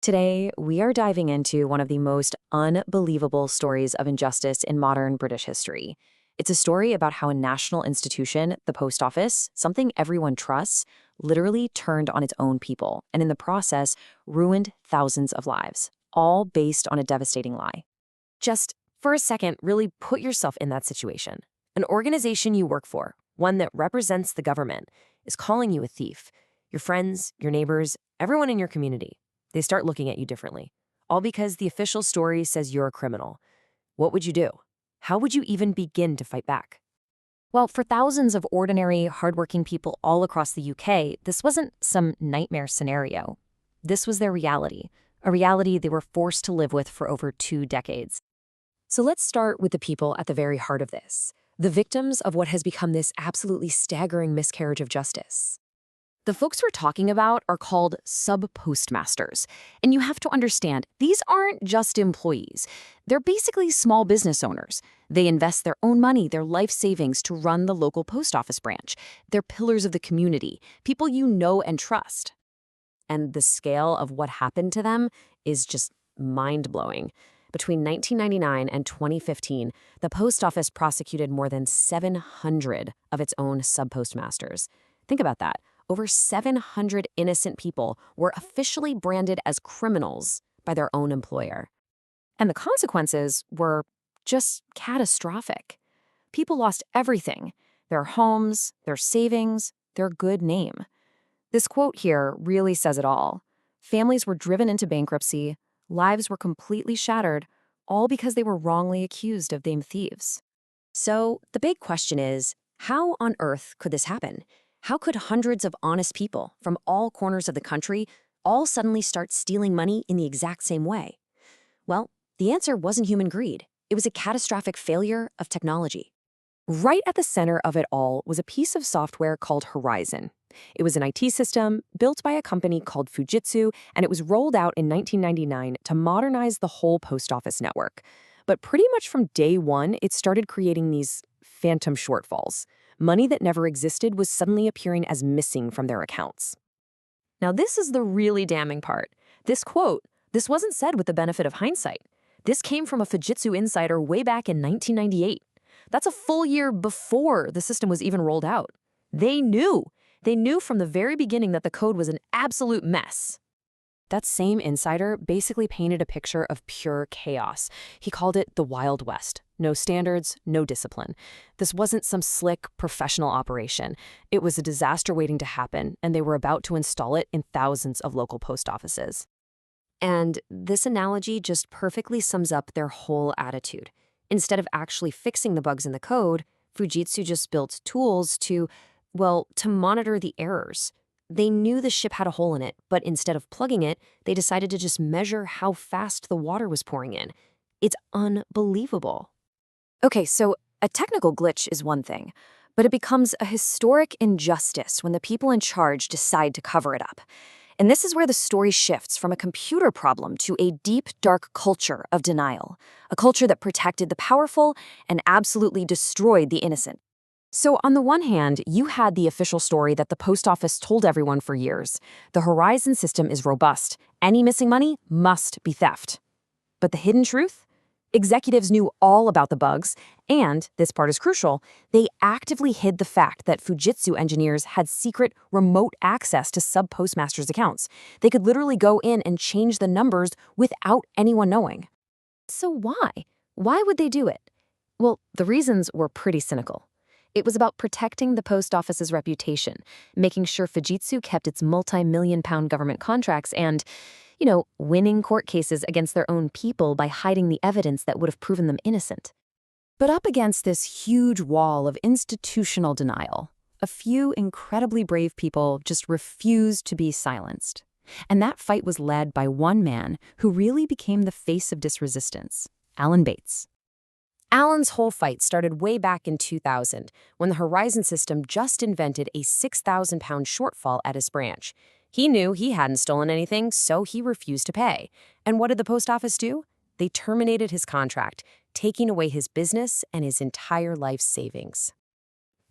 Today, we are diving into one of the most unbelievable stories of injustice in modern British history. It's a story about how a national institution, the post office, something everyone trusts, literally turned on its own people, and in the process, ruined thousands of lives, all based on a devastating lie. Just for a second, really put yourself in that situation. An organization you work for, one that represents the government, is calling you a thief. Your friends, your neighbors, everyone in your community. They start looking at you differently, all because the official story says you're a criminal. What would you do? How would you even begin to fight back? Well, for thousands of ordinary, hardworking people all across the UK, this wasn't some nightmare scenario. This was their reality, a reality they were forced to live with for over 2 decades. So let's start with the people at the very heart of this, the victims of what has become this absolutely staggering miscarriage of justice. The folks we're talking about are called sub-postmasters. And you have to understand, these aren't just employees. They're basically small business owners. They invest their own money, their life savings to run the local post office branch. They're pillars of the community, people you know and trust. And the scale of what happened to them is just mind-blowing. Between 1999 and 2015, the post office prosecuted more than 700 of its own sub-postmasters. Think about that. Over 700 innocent people were officially branded as criminals by their own employer. And the consequences were just catastrophic. People lost everything: their homes, their savings, their good name. This quote here really says it all. Families were driven into bankruptcy, lives were completely shattered, all because they were wrongly accused of being thieves. So the big question is, how on earth could this happen? How could hundreds of honest people from all corners of the country all suddenly start stealing money in the exact same way? Well, the answer wasn't human greed. It was a catastrophic failure of technology. Right at the center of it all was a piece of software called Horizon. It was an IT system built by a company called Fujitsu, and it was rolled out in 1999 to modernize the whole post office network. But pretty much from day one, it started creating these phantom shortfalls. Money that never existed was suddenly appearing as missing from their accounts. Now, this is the really damning part. This quote, this wasn't said with the benefit of hindsight. This came from a Fujitsu insider way back in 1998. That's a full year before the system was even rolled out. They knew. They knew from the very beginning that the code was an absolute mess. That same insider basically painted a picture of pure chaos. He called it the Wild West. No standards, no discipline. This wasn't some slick, professional operation. It was a disaster waiting to happen, and they were about to install it in thousands of local post offices. And this analogy just perfectly sums up their whole attitude. Instead of actually fixing the bugs in the code, Fujitsu just built tools to monitor the errors. They knew the ship had a hole in it, but instead of plugging it, they decided to just measure how fast the water was pouring in. It's unbelievable. Okay, so a technical glitch is one thing, but it becomes a historic injustice when the people in charge decide to cover it up. And this is where the story shifts from a computer problem to a deep, dark culture of denial, a culture that protected the powerful and absolutely destroyed the innocent. So on the one hand, you had the official story that the post office told everyone for years. The Horizon system is robust. Any missing money must be theft. But the hidden truth? Executives knew all about the bugs, and, this part is crucial, they actively hid the fact that Fujitsu engineers had secret, remote access to sub-postmasters' accounts. They could literally go in and change the numbers without anyone knowing. So why? Why would they do it? Well, the reasons were pretty cynical. It was about protecting the post office's reputation, making sure Fujitsu kept its multi-million-pound government contracts and, winning court cases against their own people by hiding the evidence that would have proven them innocent. But up against this huge wall of institutional denial, a few incredibly brave people just refused to be silenced. And that fight was led by one man who really became the face of this resistance, Alan Bates. Alan's whole fight started way back in 2000, when the Horizon system just invented a 6,000-pound shortfall at his branch. He knew he hadn't stolen anything, so he refused to pay. And what did the post office do? They terminated his contract, taking away his business and his entire life savings.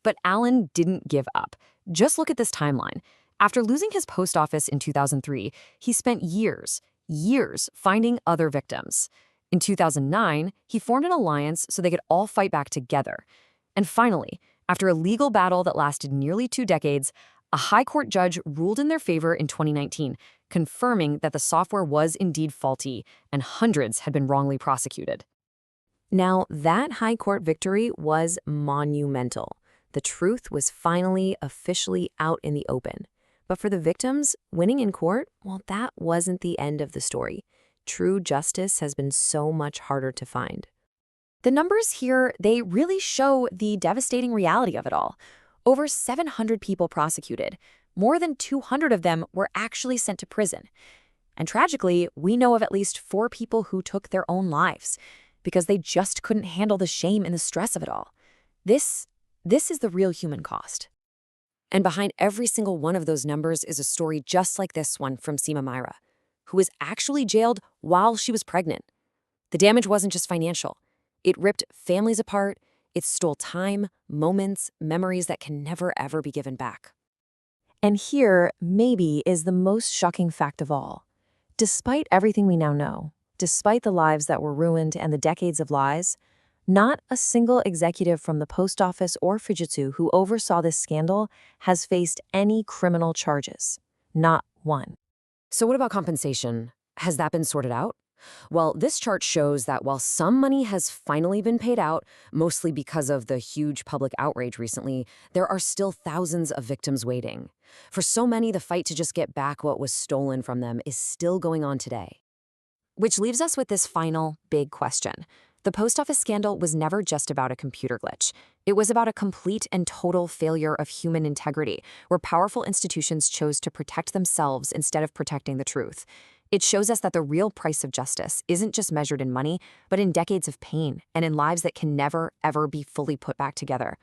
But Alan didn't give up. Just look at this timeline. After losing his post office in 2003, he spent years years finding other victims. In 2009, he formed an alliance so they could all fight back together. And finally, after a legal battle that lasted nearly 2 decades, a high court judge ruled in their favor in 2019, confirming that the software was indeed faulty and hundreds had been wrongly prosecuted. Now, that high court victory was monumental. The truth was finally officially out in the open. But for the victims, winning in court, well, that wasn't the end of the story. True justice has been so much harder to find. The numbers here, they really show the devastating reality of it all. Over 700 people prosecuted. More than 200 of them were actually sent to prison. And tragically, we know of at least 4 people who took their own lives because they just couldn't handle the shame and the stress of it all. This is the real human cost. And behind every single one of those numbers is a story just like this one from Sima Myra, who was actually jailed while she was pregnant. The damage wasn't just financial. It ripped families apart. It stole time, moments, memories that can never, ever be given back. And here, maybe, is the most shocking fact of all. Despite everything we now know, despite the lives that were ruined and the decades of lies, not a single executive from the post office or Fujitsu who oversaw this scandal has faced any criminal charges. Not one. So what about compensation? Has that been sorted out? Well, this chart shows that while some money has finally been paid out, mostly because of the huge public outrage recently, there are still thousands of victims waiting. For so many, the fight to just get back what was stolen from them is still going on today. Which leaves us with this final big question. The post office scandal was never just about a computer glitch. It was about a complete and total failure of human integrity, where powerful institutions chose to protect themselves instead of protecting the truth. It shows us that the real price of justice isn't just measured in money, but in decades of pain and in lives that can never, ever be fully put back together.